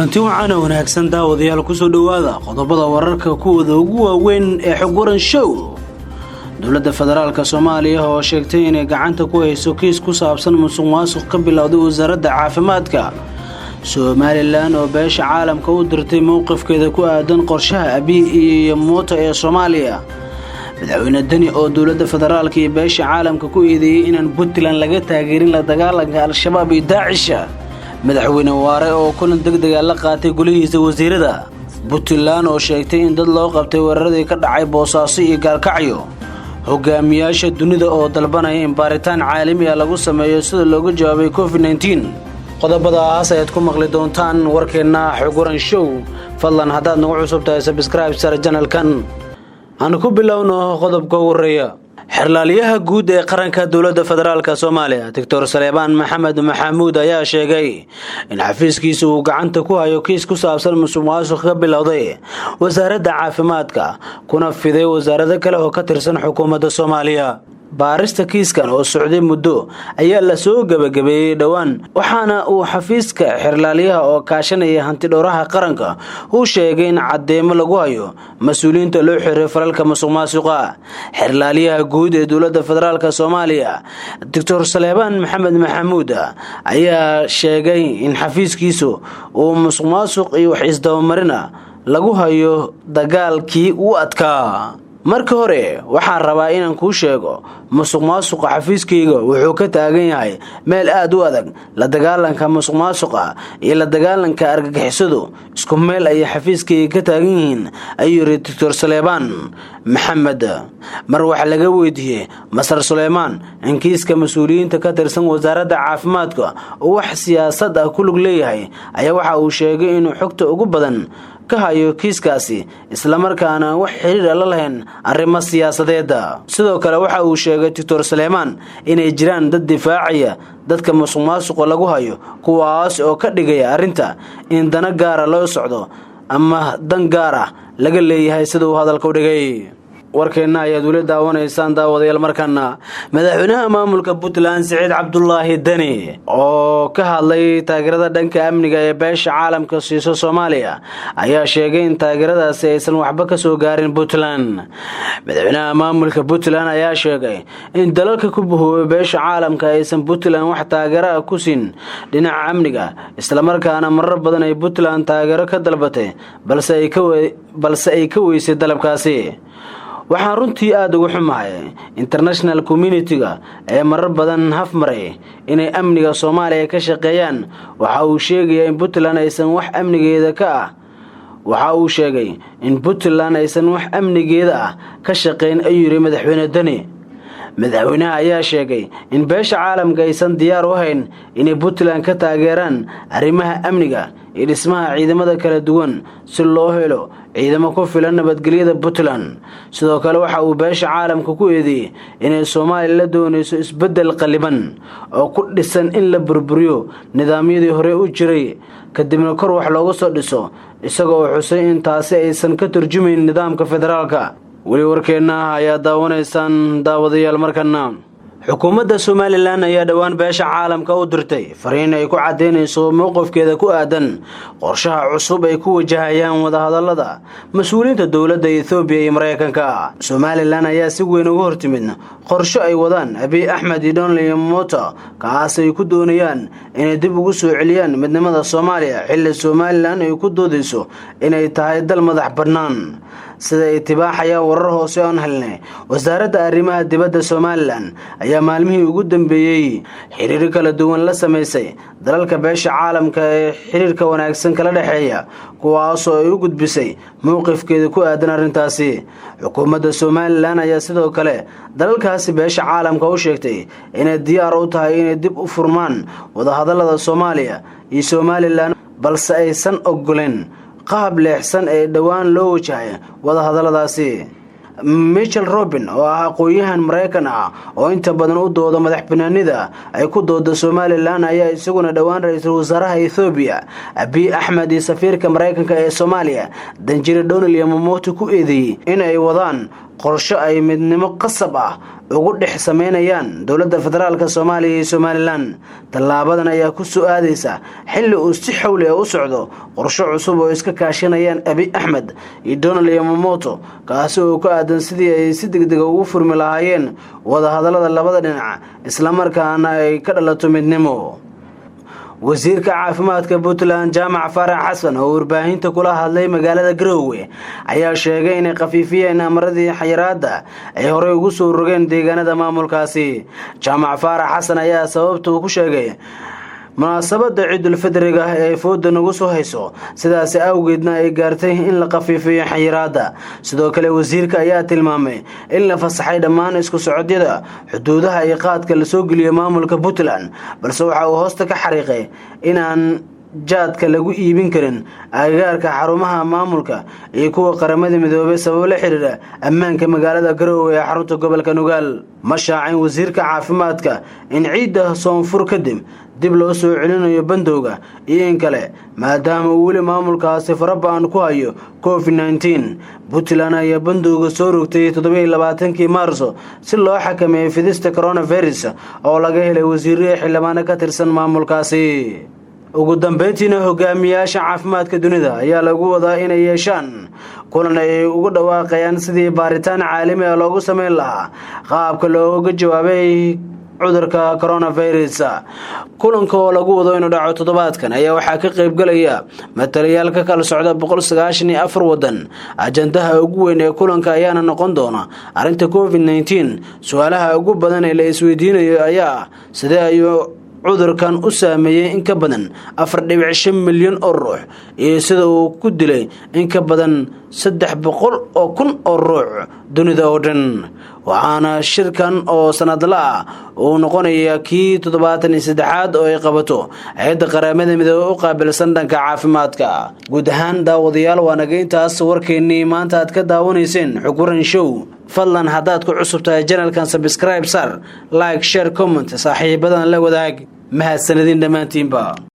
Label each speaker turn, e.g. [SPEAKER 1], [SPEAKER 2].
[SPEAKER 1] kulanti waxaan wanaagsan daawadayaal ku soo dhawaada qodobada wararka kuwada ugu waaweyn ee xog waran show. dowladda federaalka Soomaaliya oo sheegtay inay gacanta ku hayso kiis ku saabsan musuqmaasuq ka bilowday wasaaradda caafimaadka Somaliland oo beesha caalamka u dirtay mowqifkeeda ku aadan qorshaha Abiy iyo Mooto ee Soomaaliya. madaxweyne Dani oo dowladda federaalka iyo beesha caalamka ku eedeeyay inaan Puntland laga taageerin la dagaalanka Al-Shabaab iyo Daesh. madaxweyne Waare oo kulan degdeg ah la qaatay golihiisa wasiirada. Puntland oo sheegtay in dad loo qabtay weeraradii ka dhacay Boosaaso iyo Gaalkacyo. hogaamiyaasha dunida oo dalbanaya in baaritaan caalami ah lagu sameeyo sida looga jawaabay COVID-19. qodobadaas ayaad ku maqli doontaan warkeena xog waran show. fadlan haddaad nagu cusub tahay subscribe sar channelkan. aan ku bilowno qodobka horeeya. xirlaaliyaha guud ee qaranka dowladda federaalka Soomaaliya Dr. Saleebaan Maxamed Maxamuud ayaa sheegay in xafiiskiisu uu gacanta ku hayo kiis ku saabsan musuqmaasuq ka bilowday wasaaradda caafimaadka kuna fiday wasaarado kale oo ka tirsan xukuumadda Soomaaliya. baarista kiiskan oo socday muddo ayaa la soo gabagabeeyay dhawaan waxaana uu xafiiska xirlaaliyaha oo kaashanaya hanti dhowraha qaranka uu sheegay in cadeemo lagu hayo mas'uuliyiinta loo xiray falalka musuqmaasuqa. xirlaaliyaha guud ee dowladda federaalka Soomaaliya Dr. Saleebaan Maxamed Maxamuud ayaa sheegay in xafiiskiisu uu musuqmaasuq iyo wax isdabamarin lagu hayo dagaalkii uu adkaa. marka hore waxaan rabaa inaan kuu sheego musuqmaasuqa xafiiskayga wuxuu ka taagan yahay meel aad u adag. la dagaalanka musuqmaasuqa iyo la dagaalanka argagixisadu isku meel ay xafiiskayga ka taagan yihiin ayuu yiri Dr. Saleebaan Maxamed. mar waxa laga weydiiyay Masar Suleymaan in kiiska mas'uuliyiinta ka tirsan wasaaradda caafimaadka oo wax siyaasad ah ku lug leeyahay ayaa waxa uu sheegay inuu xogta ugu badan ka hayo kiiskaasi isla markaana wax xiriir la lahayn arrimo siyaasadeed. sidoo kale waxa uu sheegay Dr. Saleebaan inay jiraan dad difaacaya dadka musuqmaasuqa lagu hayo kuwaas oo ka dhigaya arrinta in dana gaar ah loo socdo ama dan gaar ah laga leeyahay sida uu hadalka u dhigay. warkeena ayaa weli daawanaysaan daawadayaal markana madaxweynaha maamulka Puntland Siciid Cabdullaahi Dani oo ka hadlay taageerada dhanka amniga ee beesha caalamka siiso Soomaaliya ayaa sheegay in taageeradaasi aysan waxba ka soo gaarin Puntland. madaxweynaha maamulka Puntland ayaa sheegay in dalalka ku buuxay beesha caalamka aysan Puntland wax taageero ah ku siin dhinaca amniga isla markaana marar badan ay Puntland taageero ka dalbatay balse ay ka weysay dalabkaasi. waxaan runtii aad ugu xumahay international community-ga ee marar badan hafmaray inay amniga Soomaaliya ka shaqeeyaan. waxa uu sheegay in Puntland aysan wax amnigeeda ka shaqeyn ayuu yiri madaxweyne Dani. madaxweynaha ayaa sheegay in beesha caalamka aysan diyaar u ahayn inay Puntland ka taageeraan arrimaha amniga iyo dhismaha ciidamada kala duwan si loo helo ciidamo ku filan nabadgelyada Puntland. sidoo kale waxa uu beesha caalamka ku eedeeyay inay Soomaaliya la doonayso isbedel qaliban oo ku dhisan in la burburiyo nidaamyadii hore u jiray kadibna kor wax looga soo dhiso isagoo xusay in taasi aysan ka turjumayn nidaamka federaalka. weli warkeena ayaa daawanaysaan daawadayaal markana. xukuumadda Somaliland ayaa dhawaan beesha caalamka u dirtay fariin ay ku cadeynayso mowqifkeeda ku aadan qorshaha cusub ay ku wajahayaan wadahadalada mas'uuliyiinta dowladda Itoobiya iyo Mareykanka. Somaliland ayaa si weyn uga hortimid qorshe ay wadaan Abiy Ahmed iyo Mooto kaas ay ku doonayaan inay dib ugu soo celiyaan midnimada Soomaaliya xilli Somaliland ay ku doodayso inay tahay dal madax bannaan. sida itibaaxaya warar hoose oo helnay wasaaradda arrimaha dibadda Somaliland ayaa maalmihii ugu dambeeyay xiriir kala duwan la sameysay dalalka beesha caalamka ee xiriirka wanaagsan kala dhaxeeya kuwaas oo ay u gudbisay mowqifkeeda ku aadan arrintaasi. xukuumadda Somaliland ayaa sidoo kale dalalkaasi beesha caalamka u sheegtay inay diyaar u tahay inay dib u furmaan wadahadalada Soomaaliya iyo Somaliland balse aysan ogoleen qaab leexsan ee dhawaan loo wajahay wadahadaladaasi. Michael Robin oo ah aqoonyahan Mareykan ah oo inta badan u dooda madaxbannaanida ay ku doodo Somaliland ayaa isaguna dhawaan ra'iisul wasaaraha Itoobiya Abiy Ahmed iyo safiirka Mareykanka ee Soomaaliya Danjire Donald Yamamoto ku eedeeyay in ay wadaan qorsho ay midnimo qasab ah ugu dhex sameynayaan dowladda federaalka Soomaaliya iyo Somaliland. Tallaabadan ayaa ku soo aadaysa xilli uu si xawli ah u socdo qorsho cusub oo iska kaashanayaan Abiy Ahmed iyo Donald Yamamoto, kaasi oo ku aadan sidii ay si degdeg ah ugu furmi lahaayeen wada hadallada labada dhinac isla markaana ay ka dhalato midnimo. wasiirka caafimaadka Puntland Jaamac Faarax Xasan oo warbaahinta kula hadlay magaalada Garowe ayaa sheegay in qafiifiyeen amaradii xayiraadda ay hore ugu soo rogeen deegaanada maamulkaasi. Jaamac Faarax Xasan ayaa sababta ku sheegay munaasabada Ciidul Fidriga ee fooda nagu soo hayso, sidaas awgeedna ay gaartay in la qafiifiyo xayiraadda. Sidoo kale wasiirka ayaa tilmaamay in la fasaxay dhammaan isku socodyada xuduudaha iyo qaadka la soo geliyo maamulka Puntland, balse waxa uu hoosta ka xariiqay in aan jaadka lagu iibin karin agagaarka xarumaha maamulka iyo kuwa qaramada midoobay sabab la xiriira ammaanka magaalada Garowe ee xarunta gobolka Nugaal. Ma shaacin wasiirka caafimaadka in ciidda soonfur kadib dib loo soo celinayo bandowga iyo in kale, maadaama uu weli maamulkaasi farabaan ku hayo COVID-19. Puntland ayaa bandowga soo rogtay 27 Maarso si loo xakameeyo fidista coronavirus oo laga helay wasiirada xildhibaan ka tirsan maamulkaasi. ugu dambeyntiina hogaamiyaasha caafimaadka dunida ayaa lagu wadaa inay yeeshaan kulan ay ugu dhawaaqayaan sidii baaritaan caalami ah loogu sameyn lahaa qaabka looga jawaabay cudurka coronavirus. kulanka oo lagu wado inuu dhaco toddobaadkan ayaa waxaa ka qayb galaya matalayaal ka kala socda 194 wadan. ajandaha ugu weyn ee kulanka ayaana noqon doona arrinta COVID-19. su'aalaha ugu badan ee la isweydiinayo ayaa sidee ayuu cudurkan u saameeyay in ka badan 4.5 milyan oo ruux iyo sida uu ku dilay in ka badan 300,000 oo ruux dunida oo dhan. waxaana shirkan oo sanadla ah uu noqonaya kii 73aad oo ay qabato hay'adda qaramada midoobay u qaabilsan dhanka caafimaadka. guud ahaan daawadayaal waa naga intaas warkeennii maanta aad ka daawanayseen Xog Waran Show. fadlan haddaad ku cusub tahay channelkan subscribe sar, like, share, comment, saaxiibadan la wadaag. mahadsanidin dhammaantiinba.